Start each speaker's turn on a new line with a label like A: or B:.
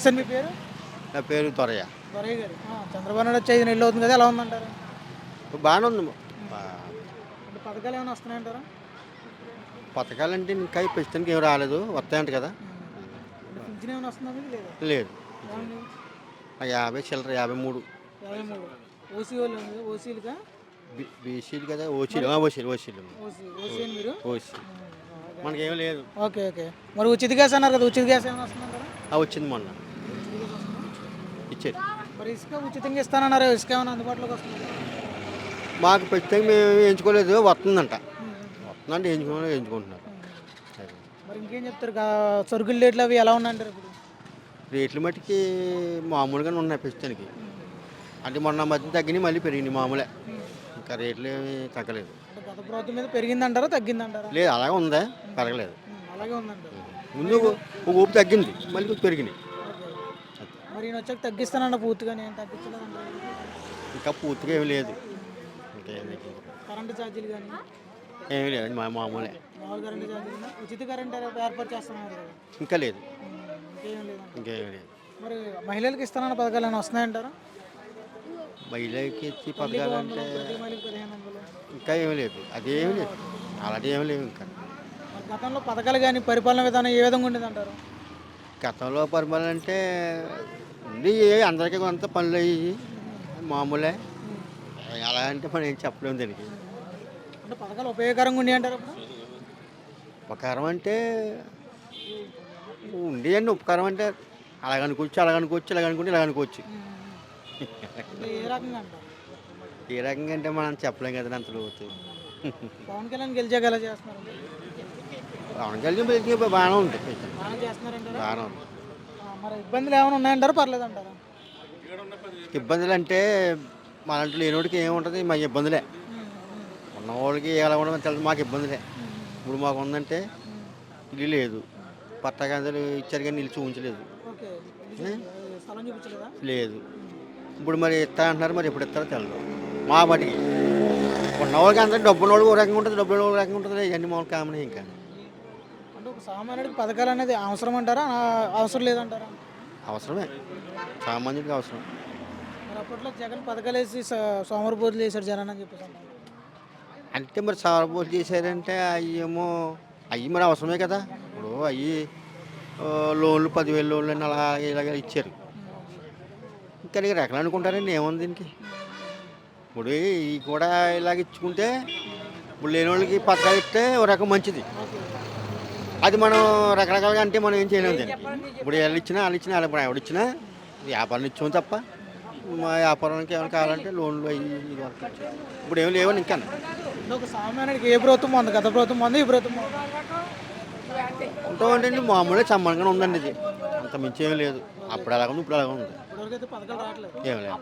A: Sir మీ పేరు?
B: నా పేరు దొరయ్య.
A: దొరయ్య గారు. చంద్రబాబు నాయుడు వచ్చి 5 నెలలు అవుతుంది కదా! ఎలా ఉందంటారు?
B: బాగానే ఉంది. బా
A: అంటే పథకాలు ఏమైనా వస్తున్నాయంటారా?
B: పథకాలంటే ఇంకా ప్రస్తుతానికి ఏం రాలేదు, వస్తాయంట కదా.
A: అంటే పింఛన్ ఏమైనా వస్తుందా మీకు? లేదా?
B: లేదు.
A: ఏమండి?
B: 50 చిల్లర 53.
A: 53 ఓసీ వాళ్ళు ఓసీలుగా?
B: బీసీలు కదా,
A: మరి
B: ఓసీలు
A: ఓసీ అని మీరు?
B: ఓసీ మనకేం లేదు.
A: ఓకే. ఓకే. మరి ఉచిత గ్యాస్ అన్నారు కదా! ఉచిత గ్యాస్ ఏమైనా వస్తుందంటారా?
B: వచ్చింది మొన్న
A: ఉచిత గ్యాస్ వస్తుందా?
B: ఇచ్చారు.
A: మరి ఇసుక ఉచితంగా ఇస్తానన్నారు. ఇసుక ఏమైనా అందుబాటులోకి వస్తుంది?
B: మాకు ప్రస్తుతం మేము ఎంచుకోలేదు, వస్తుందంట. వస్తుందంటే ఎంచుకుంటున్నారు. అది.
A: మరి ఇంకేం చెప్తారు? సరుకుల రేట్లు అవి ఎలా ఉన్నాయంటారు ఇప్పుడు?
B: రేట్లు మట్టుకి మామూలుగానే ఉన్నాయి ప్రస్తుతానికి. అంటే మొన్న మధ్య తగ్గినాయి, మళ్ళీ పెరిగినాయి మామూలే. ఇంకా రేట్లు ఏమి తగ్గలేదు.
A: అంటే గత ప్రభుత్వం మీద పెరిగిందంటారా, తగ్గిందంటారా?
B: లేదు, అలాగే ఉందా, పెరగలేదు.
A: అలాగే ఉందంటారు.
B: ముందు ఒక ఊపి తగ్గింది, మళ్ళీ కొంచెం పెరిగినాయి.
A: ఓకే. మరి ఈయన వచ్చాక తగ్గిస్తానన్న పూర్తిగా నేను తగ్గించలేదంటారు.
B: ఇంకా పూర్తిగా ఏమీ లేదు. ఇంకేమి
A: కరెంటు ఛార్జీలు కానీ
B: ఏమీ లేదు, మామూలే.
A: మామూలు కరెంటు ఛార్జీలు ఉచిత కరెంట్ ఏర్పాటు చేస్తున్నారు కదా?
B: ఇంకా లేదు.
A: ఇంకేం లేదంట.
B: ఇంకేమీ లేదు.
A: మరి మహిళలకు ఇస్తానన్న పథకాలు ఏమైనా వస్తున్నాయంటారా?
B: మహిళకి ఇచ్చి
A: తల్లికి
B: పథకాలంటే
A: వందనం, ప్రతి మహిళకి 1500.
B: ఇంకా ఏమీ లేదు, అదేమీ లేదు, అలాంటివి ఏమీ లేవు. ఇంకా
A: మరి గతంలో పథకాలు కానీ పరిపాలన విధానం ఏ విధంగా ఉండేది అంటారు?
B: గతంలో పరిపాలన అంటే ఉంది, అందరికీ కొంత పనులు అయ్యి మామూలే. అలా అంటే మనం ఏం చెప్పలేము దీనికి.
A: అంటే పథకాలు ఉపయోగకరంగా ఉండి అంటారు అప్పుడు?
B: ఉపకారం అంటే ఉండేయండి. ఉపకారం అంటే అలాగనుకోవచ్చు, అలాగనుకోవచ్చు, ఇలాగనుకుంటే ఇలాగనుకోవచ్చు.
A: అంటే ఏ రకంగా అంటారు?
B: ఏ రకంగా అంటే మనం చెప్పలేం కదండి అంత లోతు.
A: పవన్ కళ్యాణ్ గెలిచాక ఎలా చేస్తున్నారు?
B: పవన్ కళ్యాణ్ పెరిగి బాగానే ఉంది.
A: బాగా చేస్తున్నారంటారా?
B: బాగానే ఉంది.
A: మరి ఇబ్బందులు ఏమైనా ఉన్నాయంటారా, పర్లేదంటారా?
B: ఇబ్బందులు అంటే మనంటూ లేనివాడికి ఏముంటుంది, మా ఇబ్బందులే. ఉన్నవాళ్ళకి ఎలా ఉండమని తెలుసు, మాకు ఇబ్బందులే. ఇప్పుడు మాకు ఉందంటే ఇల్లు లేదు, పట్టాకాంతలు ఇచ్చారు కానీ ఇల్లు చూపించలేదు.
A: ఓకే. స్థలం చూపించలేదా?
B: లేదు. ఇప్పుడు మరి ఇస్తా అంటున్నారు, మరి ఎప్పుడు ఇస్తారో తెలియదు మా బటికి. ఉన్నవాళ్ళకి అందరూ డబ్బున్న వాళ్ళకి ఒక రకంగా ఉంటుంది, డబ్బులు ఒక రకంగా ఉంటుంది. ఇవన్నీ మామూలు కామన్. ఇంకా
A: అంటే ఒక సామాన్యుడికి పథకాలు అనేది అవసరం అంటారా, అవసరం లేదంటారా?
B: అవసరమే, సామాన్యుడికి అవసరం.
A: మరి అప్పట్లో జగన్ పథకాలు వేసి సోమరిపోతులు వేసాడు జనాన్ని అని చెప్పేసి అంటారు.
B: అంటే మరి సారబోలు చేశారంటే అవి మరి అవసరమే కదా. ఇప్పుడు అవి లోన్లు 10,000 లోన్లు అని అలా ఇలాగ ఇచ్చారు. ఇంకా రకాలు అనుకుంటారండి, ఏముంది దీనికి. ఇప్పుడు ఇవి కూడా ఇలాగ ఇచ్చుకుంటే ఇప్పుడు లేని వాళ్ళకి పథకాలు ఇస్తే ఒక రకం మంచిది. అది మనం రకరకాలుగా అంటే మనం ఏం చేయలేము దీనికి. ఇప్పుడు వాళ్ళు ఇచ్చినా ఇప్పుడు ఎవడిచ్చినా వ్యాపారం ఇచ్చాము తప్ప మా వ్యాపారానికి ఏమైనా కావాలంటే లోన్లు అవి ఇది వరకు ఇచ్చారు. ఇప్పుడు ఏమి లేవని ఇంకా.
A: ఒక సామాన్యుడికి ఏ ప్రభుత్వం ఉంది? గత ప్రభుత్వం ఉంది, ఈ ప్రభుత్వం ఉంది.
B: ఉంటామంటే మామూలుగా సమానంగానే ఉందండి. ఇది అంత మించి ఏమీ లేదు. అప్పుడు అలాగ ఉంది, ఇప్పుడు అలాగ ఉంది.
A: ఇప్పటివరకు అయితే పథకాలు రావట్లేదు.
B: ఏం లేదు.